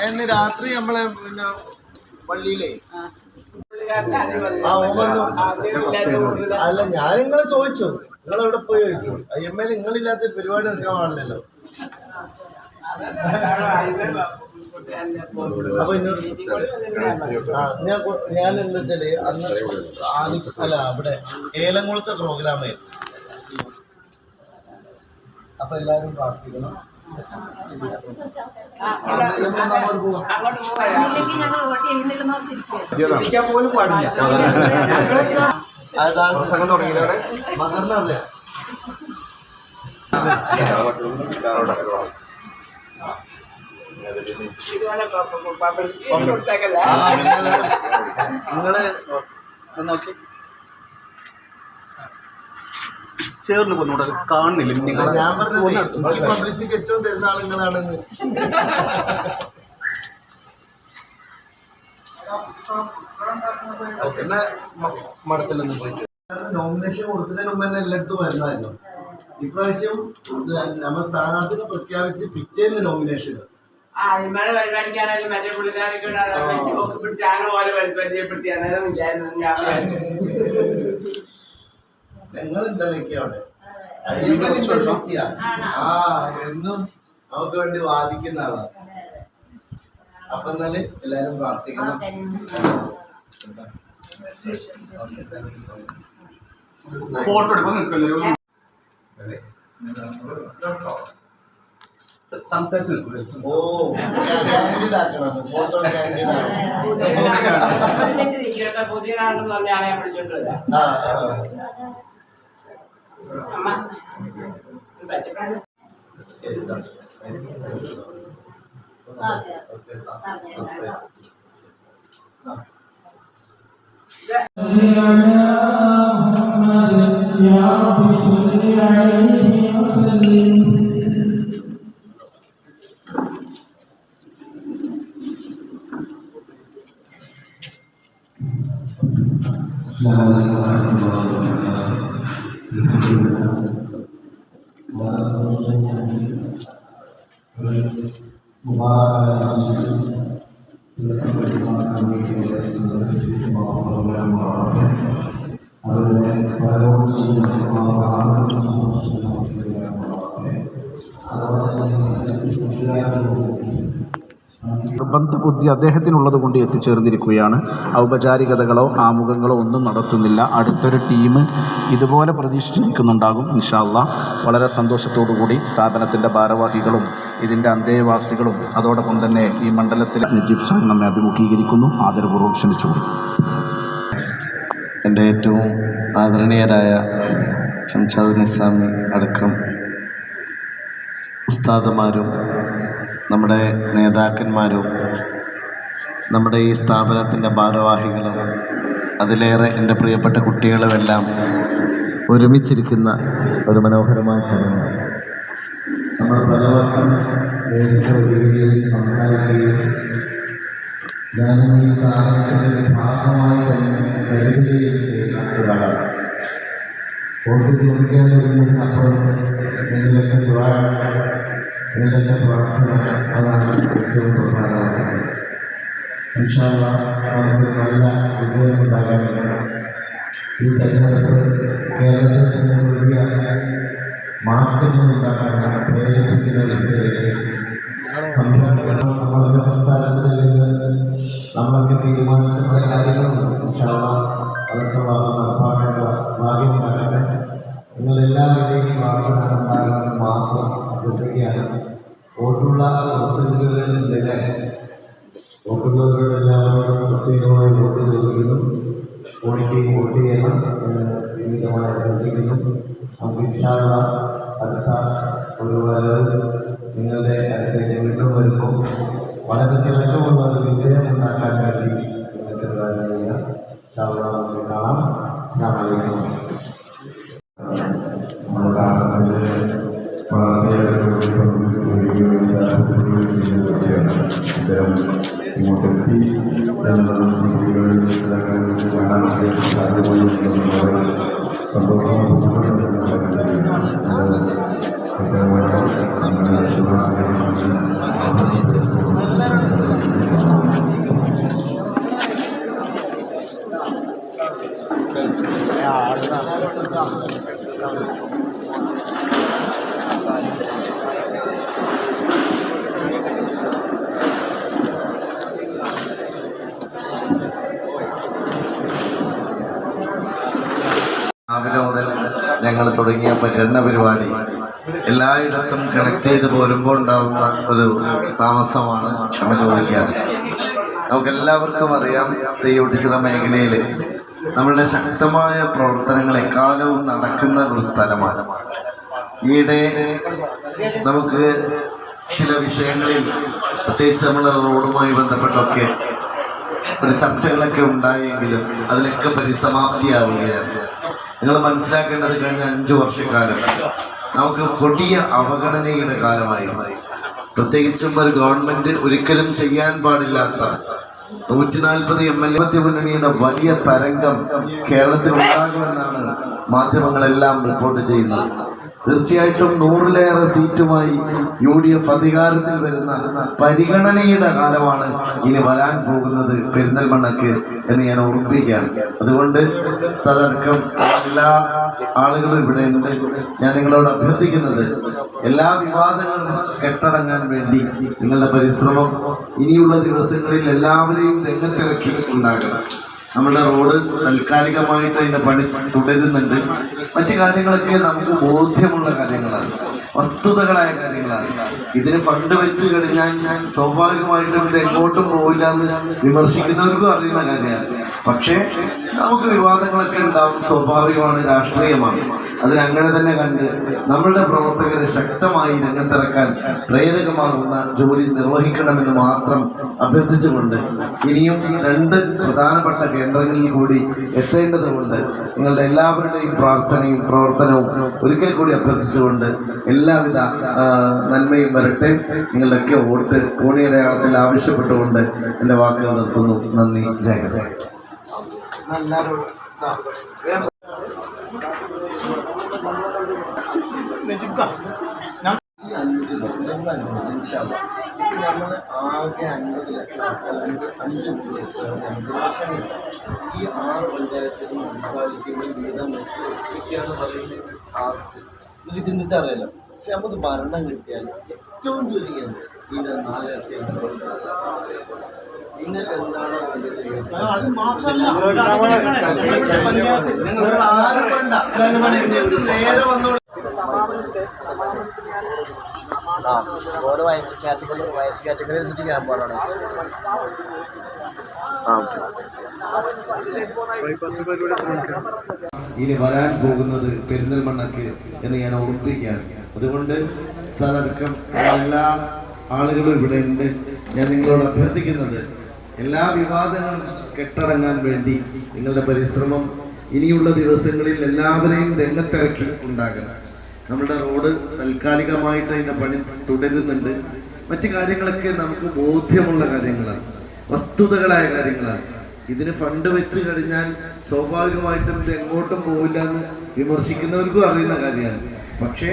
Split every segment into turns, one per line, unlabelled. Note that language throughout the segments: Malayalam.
ഇന്ന് രാത്രി നമ്മളെ പിന്നെ പള്ളിയിലേ അല്ല, ഞാൻ നിങ്ങളെ ചോദിച്ചു, നിങ്ങൾ എവിടെ പോയി ചോദിച്ചു. IML നിങ്ങളില്ലാത്ത പരിപാടി എടുക്കാൻ പാടില്ലല്ലോ. അപ്പൊ ഞാൻ എന്താ വെച്ചാല് അന്ന് അല്ല അവിടെ ഏലംകുളത്തെ പ്രോഗ്രാമായിരുന്നു. അപ്പൊ എല്ലാരും പ്രാർത്ഥിക്കണം. പോലും പാടില്ല. മദറിനറിയാം. നിങ്ങള് നോക്കി ചേർന്ന് കൊന്നൂടെ കാണുന്നില്ല. ഞാൻ പറഞ്ഞത് പബ്ലിസിറ്റി ഏറ്റവും തരുന്ന ആളുകളാണെന്ന്. പിന്നെ മഠത്തിലൊന്നും പോയിട്ട് നോമിനേഷൻ കൊടുക്കുന്നതിന് മുമ്പ് തന്നെ എല്ലായിടത്തും വരുന്നതായിരുന്നു. ഇപ്രാവശ്യം നമ്മൾ സ്ഥാനാർത്ഥിനെ പ്രഖ്യാപിച്ച് പിറ്റേന്ന് നോമിനേഷൻ. ഞങ്ങളുണ്ടല്ലേക്ക് അവിടെ ശക്തിയാ. എന്നും നമുക്ക് വേണ്ടി വാദിക്കുന്ന ആളാണ്. അപ്പൊ എന്നാല് എല്ലാരും പ്രാർത്ഥിക്കണം. ഫോട്ടോ എടുക്കാൻ സംസാരിച്ചു നിൽക്കും. ഓ ഫോട്ടോ പുതിയ ആളെന്ന് പറഞ്ഞാളെ പിടിച്ചോണ്ടില്ല. ശരി സാർ.
ബന്ധബുദ്ധി അദ്ദേഹത്തിനുള്ളത് കൊണ്ട് എത്തിച്ചേർന്നിരിക്കുകയാണ്. ഔപചാരികതകളോ ആമുഖങ്ങളോ ഒന്നും നടത്തുന്നില്ല. അടുത്തൊരു ടീം ഇതുപോലെ പ്രതീക്ഷിച്ചിരിക്കുന്നുണ്ടാകും ഇൻഷാ അല്ലാഹ്. വളരെ സന്തോഷത്തോടുകൂടി സ്ഥാപനത്തിൻ്റെ ഭാരവാഹികളും ഇതിൻ്റെ അന്തേവാസികളും അതോടൊപ്പം തന്നെ ഈ മണ്ഡലത്തിലെ നജീബ് സാഹിബ് നമ്മെ അഭിമുഖീകരിക്കുന്നു. ആദരപൂർവ്വം ക്ഷണിച്ചു.
എൻ്റെ ഏറ്റവും ആദരണീയരായ ഷംഷാദ് നിസാമി അടക്കം ഉസ്താദുമാരും നമ്മുടെ നേതാക്കന്മാരും നമ്മുടെ ഈ സ്ഥാപനത്തിൻ്റെ ഭാരവാഹികളും അതിലേറെ എൻ്റെ പ്രിയപ്പെട്ട കുട്ടികളുമെല്ലാം ഒരുമിച്ചിരിക്കുന്ന ഒരു മനോഹരമായ ചടങ്ങ്. നമ്മൾ പലവട്ടം സംസാരിക്കുകയും ഞാനും ഈ സ്ഥാപനത്തിൻ്റെ ഭാഗമായി തന്നെ കരുതുകയും ചെയ്യുന്ന ഒരാളാണ്. വോട്ട് ചോദിക്കാൻ വരുന്നപ്പോൾ നിങ്ങളുടെ നിങ്ങളുടെ പ്രാർത്ഥന അതാണ് ഏറ്റവും പ്രധാനമായത്. ഇൻഷാ അല്ലാഹ് നമുക്ക് നല്ല വിജയമുണ്ടാകാനും ഈ തെരഞ്ഞെടുപ്പ് കേരളത്തിൽ തന്നെ വലിയ മാറ്റങ്ങളുണ്ടാകാൻ പ്രേരിപ്പിക്കുന്ന രീതിയിലേക്ക് സംരംഭങ്ങൾ നമ്മുടെ സംസ്ഥാനത്തിൽ നിന്ന് നമ്മളൊക്കെ തീരുമാനിച്ച ചില കാര്യങ്ങളുണ്ട്. ഇൻഷാ അല്ലാഹ് അതൊക്കെ നടപ്പാക്കേണ്ട ഭാഗ്യമുണ്ടാകട്ടെ. നിങ്ങളെല്ലാവരുടെയും പ്രാർത്ഥന ഉണ്ടാകുന്നത് മാത്രം അഭ്യർത്ഥിക്കുകയാണ്. വോട്ടുള്ള പ്രസിഡന്റുകളിലെ വോട്ടുള്ളവരോട് എല്ലാവരോടും പ്രത്യേകമായി വോട്ട് ചോദിക്കുന്നു. വോട്ടിലേക്ക് വോട്ട് ചെയ്യണം എന്ന് വിവിധമായി അഭ്യർത്ഥിക്കുന്നു. നമുക്ക് ഇൻഷാ അല്ലാഹ് അടുത്ത ഒരു വരവ് നിങ്ങളുടെ അടുത്തേക്ക് വീണ്ടും വരുമ്പോൾ വളരെ തിളക്കമുള്ള ഉണ്ടാക്കാൻ വേണ്ടി നിങ്ങൾക്ക് ചെയ്യാം. കാണാം. അസ്സലാമു അലൈക്കും. രാവിലെ മുതൽ ഞങ്ങൾ തുടങ്ങിയ പര്യടന പരിപാടി എല്ലായിടത്തും കണക്ട് ചെയ്ത് പോരുമ്പോൾ ഉണ്ടാകുന്ന ഒരു താമസമാണ് ക്ഷമ ചോദിക്കുകയാണ്. നമുക്കെല്ലാവർക്കും അറിയാം, തെയ്യോട്ടിച്ചിറ മേഖലയിൽ നമ്മളുടെ ശക്തമായ പ്രവർത്തനങ്ങൾ എക്കാലവും നടക്കുന്ന ഒരു സ്ഥലമാണ്. ഈയിടെ നമുക്ക് ചില വിഷയങ്ങളിൽ, പ്രത്യേകിച്ച് നമ്മുടെ റോഡുമായി ബന്ധപ്പെട്ടൊക്കെ ഒരു ചർച്ചകളൊക്കെ ഉണ്ടായെങ്കിലും അതിലൊക്കെ പരിസമാപ്തിയാവുകയാണ്. നിങ്ങൾ മനസ്സിലാക്കേണ്ടത്, കഴിഞ്ഞ 5 വർഷക്കാലം നമുക്ക് കൊടിയ അവഗണനയുടെ കാലമായിരുന്നു. പ്രത്യേകിച്ചും ഒരു ഗവൺമെന്റ് ഒരിക്കലും ചെയ്യാൻ പാടില്ലാത്ത 140 MLA മുന്നണിയുടെ വലിയ തരംഗം കേരളത്തിൽ ഉണ്ടാകുമെന്നാണ് മാധ്യമങ്ങളെല്ലാം റിപ്പോർട്ട് ചെയ്യുന്നത്. തീർച്ചയായിട്ടും 100-ലേറെ സീറ്റുമായി UDF അധികാരത്തിൽ വരുന്ന പരിഗണനയുടെ കാലമാണ് ഇനി വരാൻ പോകുന്നത് പെരിന്തൽമണ്ണക്ക് എന്ന് ഞാൻ ഓർമ്മിപ്പിക്കുകയാണ്. അതുകൊണ്ട് സദർക്കം എല്ലാ ആളുകളും ഇവിടെ ഉണ്ട്. ഞാൻ നിങ്ങളോട് അഭ്യർത്ഥിക്കുന്നത്, എല്ലാ വിവാദങ്ങളും കെട്ടടങ്ങാൻ വേണ്ടി നിങ്ങളുടെ പരിശ്രമം ഇനിയുള്ള ദിവസങ്ങളിൽ എല്ലാവരെയും രംഗത്തിറക്കി ഉണ്ടാകണം. നമ്മുടെ റോഡ് താൽക്കാലികമായിട്ട് അതിൻ്റെ പണി തുടരുന്നുണ്ട്. മറ്റു കാര്യങ്ങളൊക്കെ നമുക്ക് ബോധ്യമുള്ള കാര്യങ്ങളാണ്, വസ്തുതകളായ കാര്യങ്ങളാണ്. ഇതിന് ഫണ്ട് വെച്ച് കഴിഞ്ഞാൽ സ്വാഭാവികമായിട്ടും ഇത് എങ്ങോട്ടും പോയില്ല എന്ന് വിമർശിക്കുന്നവർക്കും അറിയുന്ന കാര്യമാണ്. പക്ഷേ നമുക്ക് വിവാദങ്ങളൊക്കെ ഉണ്ടാവും, സ്വാഭാവികമാണ്, രാഷ്ട്രീയമാണ്. അതിനങ്ങനെ തന്നെ കണ്ട് നമ്മളുടെ പ്രവർത്തകരെ ശക്തമായി രംഗത്തിറക്കാൻ പ്രേരകമാകുന്ന ജോലി നിർവഹിക്കണമെന്ന് മാത്രം അഭ്യർത്ഥിച്ചുകൊണ്ട്, ഇനിയും 2 പ്രധാനപ്പെട്ട കേന്ദ്രങ്ങളിൽ കൂടി എത്തേണ്ടതുകൊണ്ട് നിങ്ങളുടെ എല്ലാവരുടെയും പ്രാർത്ഥനയും പ്രവർത്തനവും ഒരിക്കൽ കൂടി അഭ്യർത്ഥിച്ചുകൊണ്ട് എല്ലാവിധ നന്മയും വരട്ടെ. നിങ്ങളുടെയൊക്കെ വോട്ട് കോണിയടയാളത്തിൽ ആവശ്യപ്പെട്ടുകൊണ്ട് എൻ്റെ വാക്കുകൾ നിർത്തുന്നു. നന്ദി. ജയഗത. നമ്മൾ ആകെ 50 ലക്ഷം അല്ലെങ്കിൽ 5 ലക്ഷം ഈ 6 പഞ്ചായത്തിലും മുനിസിപ്പാലിറ്റികളും വീതം വെച്ച് ഒപ്പിക്കുകയെന്ന് പറയുന്ന ആസ്തി നിങ്ങൾക്ക് ചിന്തിച്ചറിയാലോ. പക്ഷെ നമുക്ക് ഭരണം കിട്ടിയാൽ ഏറ്റവും ചുരുങ്ങിയത് ഈ 4 ലക്ഷം നിങ്ങൾക്ക് എന്താണോ നേരെ വന്നോളൂ.
ഓരോ വയസ്സ് കാറ്റഗറി വെച്ചിട്ട് ക്യാമ്പാണ്.
ഇനി വരാൻ പോകുന്നത് പെരിന്തൽമണ്ണക്ക് എന്ന് ഞാൻ ഓർമ്മിപ്പിക്കുകയാണ്. അതുകൊണ്ട് സ്ഥലടക്കം എല്ലാ ആളുകളും ഇവിടെ ഉണ്ട്. ഞാൻ നിങ്ങളോട് അഭ്യർത്ഥിക്കുന്നത്, എല്ലാ വിവാദങ്ങളും കെട്ടടങ്ങാൻ വേണ്ടി നിങ്ങളുടെ പരിശ്രമം ഇനിയുള്ള ദിവസങ്ങളിൽ എല്ലാവരെയും രംഗത്തിറക്കി ഉണ്ടാകണം. നമ്മുടെ റോഡ് താൽക്കാലികമായിട്ട് അതിൻ്റെ പണി തുടരുന്നുണ്ട്. മറ്റു കാര്യങ്ങളൊക്കെ നമുക്ക് ബോധ്യമുള്ള കാര്യങ്ങളാണ്, വസ്തുതകളായ കാര്യങ്ങളാണ്. ഇതിന് ഫണ്ട് വെച്ച് കഴിഞ്ഞാൽ സ്വാഭാവികമായിട്ടും ഇത് എങ്ങോട്ടും പോവില്ല എന്ന് വിമർശിക്കുന്നവർക്കും അറിയുന്ന കാര്യമാണ്. പക്ഷേ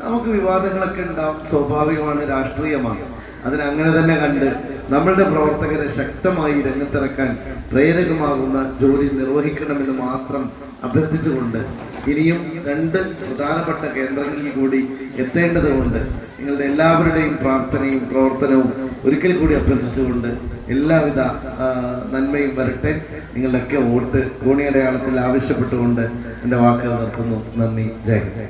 നമുക്ക് വിവാദങ്ങളൊക്കെ ഉണ്ടാവും, സ്വാഭാവികമാണ്, രാഷ്ട്രീയമാണ്. അതിനങ്ങനെ തന്നെ കണ്ട് നമ്മളുടെ പ്രവർത്തകരെ ശക്തമായി രംഗത്തിറക്കാൻ പ്രേരകമാകുന്ന ജോലി നിർവഹിക്കണമെന്ന് മാത്രം അഭ്യർത്ഥിച്ചുകൊണ്ട്, ഇനിയും 2 പ്രധാനപ്പെട്ട കേന്ദ്രങ്ങളിൽ കൂടി എത്തേണ്ടതുകൊണ്ട് നിങ്ങളുടെ എല്ലാവരുടെയും പ്രാർത്ഥനയും പ്രവർത്തനവും ഒരിക്കൽ കൂടി അഭ്യർത്ഥിച്ചുകൊണ്ട് എല്ലാവിധ നന്മയും വരട്ടെ. നിങ്ങളുടെയൊക്കെ വോട്ട് കോണിയടയാളത്തിൽ ആവശ്യപ്പെട്ടുകൊണ്ട് എൻ്റെ വാക്കുകൾ നിർത്തുന്നു. നന്ദി. ജയ് ഹിന്ദ്.